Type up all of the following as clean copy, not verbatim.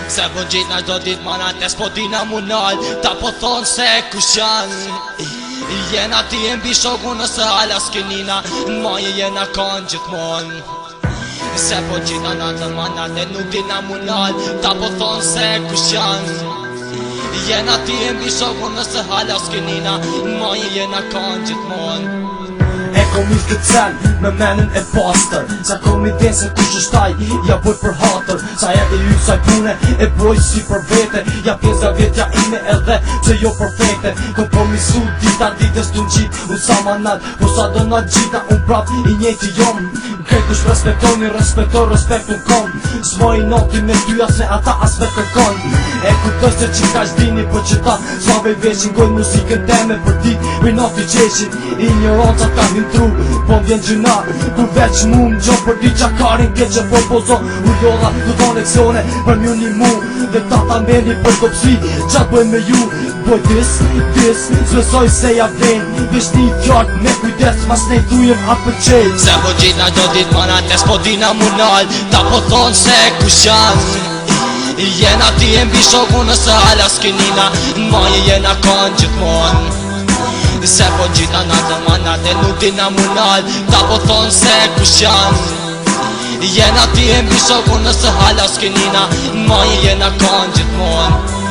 Se po gjejna do dit mana tes po dina munal. Ta po thonë se kush janë. Jena ti e mbi shoku nëse hala s'kenina. Maje jena kanë gjithmonë. Se po gjejna natën mana te nuk dina munal. Ta po thonë se kush janë. Jena ti e mbi shoku nëse hala s'kenina. Maje jena kanë gjithmonë. E kom i këtë sen me menin e pastër. Sa kom i den se kush është taj, ja boj për hatër. Sa e ju saj pune, e boj si për vete. Ja pjesa vetja ime edhe që jo perfekte. Kompromisu dita ditës t'un qit, unë sa manat. Po sa do na gjita, unë prap i njeti jom. Krejt kush respektoni, respektun kom. S'moj noti me tyja se ata as me kërkon. E kuptoj se që ka shdini për që ta s'mave veqin. Goj muzikën teme për dit, për noti qeshin. Ignoranca ka tru, po vjen gjuna. Kur veç mu më gjo për di qakarin ke që po pozo. U lodha du do leksione për mju një mu. Dhe ta ta meni për kopsi, qatë bëj me ju. Boj dis, s'besoj se ja vlen. Vesh një fjart me kujdes, mas ne thujem atë për qej. Se po gjejna do dit mana tes po dina munal. Ta po thonë se kush janë. Jena ti e mbi shoku nëse hala s'kenina. Maje jena kanë gjithmonë. Se po gjita natën mana te nuk dina munal. Ta po thonë se kush janë. Jena ti e mbi shoku nëse hala s'kenina. Maje jena kanë gjithmonë.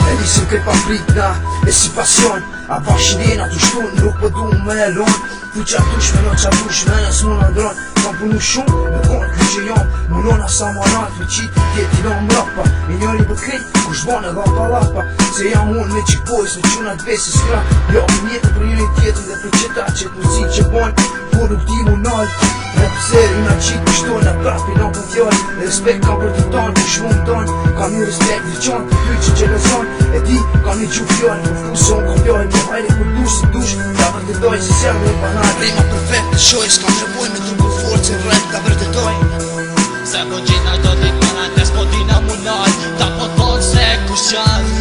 E nisim këtë pa pritna, e si pasion. A pa shirena t'u shtun, nuk po du me elon. Tu qa dush me no qa dush me nës mu në ndron. Kam punu shumë, me kont ligje jam. Munona sa marat, me qit, tjeti do mrapa. Me njëri bët krejt, kush bane dha pa lapa. Se jam unë me qik boys, me qunat besi skra. Jo, me njetë për njëri tjetën dhe për qita qet muzik që bojnë. Po nuk di mu nalë. Repseri na qit për shtonë, na prapi na për fjallë. Respekt kam për të tonë, për shumë tonë. Kam një respekt të qonë, të ty që gjelëzon. E di, kam një gju fjallë, për fuson kom fjallë. Më hajri për dush si dush, ta vërtetoj se se më banal. Rima perfekt të shoj, s'kam nevoj me trupu forcë në rrët, ta vërtetoj. Se po gjejna do dit mana tes po dina munal. Ta po thonë se kush janë.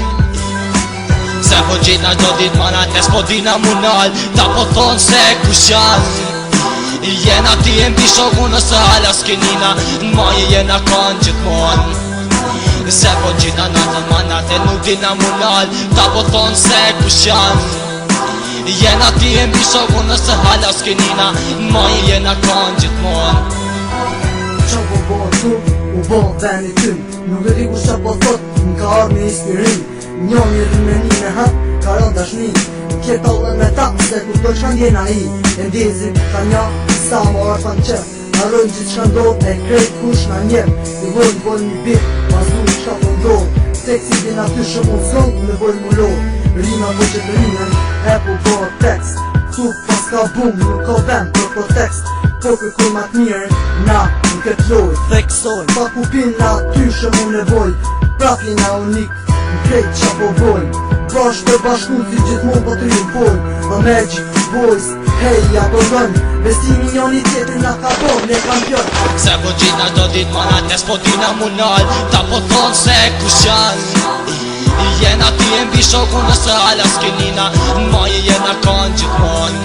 Se po gjejna do dit mana tes po dina munal. Ta po thonë se kush janë. Jena ti e mbi shoku nëse hala s'kenina. Maje jena kanë gjithmonë. Se po gjejna natën mana te nuk dina munal. Ta po thonë se kush janë. Jena ti e mbi shoku nëse hala s'kenina. Maje jena kanë gjithmonë. Qa po bo tu, u bo veni tym. Nuk e di ku qa po thot, m'ka arë me inspirim. Njën një rrimeni me hap, ka rën dashni. Kjetë allën me ta, se ku të qkan djena i. E ndezim, ka nja, sa më arfan që. Arrojnë gjithë shka ndodh, e krejt kush na njep. I vojnë një bit, pas du shka po ndodh. Teksi din aty shumë unë me vojnë mu lo. Rima po që të rinën, e po bo tekst. Tu pas ka bum, nuk ka vend për po tekst. Po kërkuj ma t'mirën, na në këtë loj. Theksoj, Pa pupin na ty shumë unë nevoj. Prapi na unik, në krejt qa po bojnë. Bashk të bashku si gjithmon po të rimpojnë. The Magic Boys, hej, ja po dënë. Bestimi njoni tjetër na ka bon, ne kampion. Se po gjejna do dit mana tes po dina munal. Ta po thonë se kush janë. Jena ti e mbi shoku nëse hala s'kenina. Maje jena kanë gjithmonë.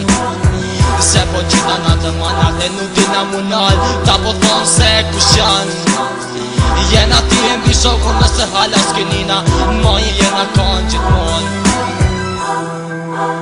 Se po gjejna natën mana te nuk dina munal. Ta po thonë se kush janë. Jena ti e mbi shoku nëse hala s'kenina. Maje jena kanë gjithmonë.